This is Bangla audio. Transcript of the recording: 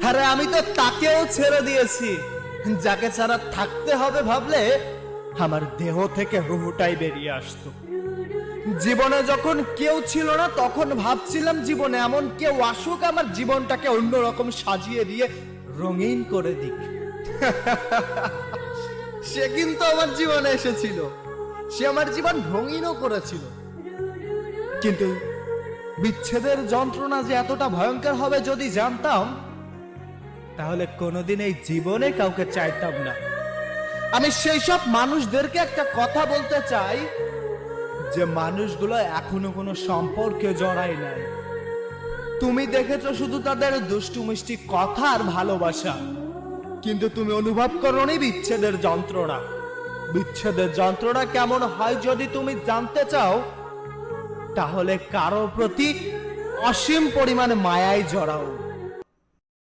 আরে আমি তো তাকেও ছেড়ে দিয়েছি, যাকে ছাড়া থাকতে হবে ভাবলে আমার দেহ থেকে রুহুটাই বেরিয়ে আসতো। জীবনে যখন কেউ ছিল না তখন ভাবছিলাম জীবনে এমন কেউ আসুক আমার জীবনটাকে অন্যরকম সাজিয়ে দিয়ে রঙিন করে দিক। সে কিন্তু আমার জীবনে এসেছিল, সে আমার জীবন রঙিনও করেছিল, কিন্তু বিচ্ছেদের যন্ত্রণা যে এতটা ভয়ঙ্কর হবে যদি জানতাম তাহলে কোনোদিন এই জীবনে কাউকে চাইতাম না। আমি সেই সব মানুষদেরকে একটা কথা বলতে চাই যে মানুষগুলো এখনো কোনো সম্পর্কে জড়ায় নাই। তুমি দেখেছো শুধু তাদের দুষ্টু মিষ্টি কথা আর ভালোবাসা, কিন্তু তুমি অনুভব করোনি বিচ্ছেদের যন্ত্রণা। বিচ্ছেদের যন্ত্রণা কেমন হয় যদি তুমি জানতে চাও তাহলে কারো প্রতি অসীম পরিমাণে মায়ায় জড়াও।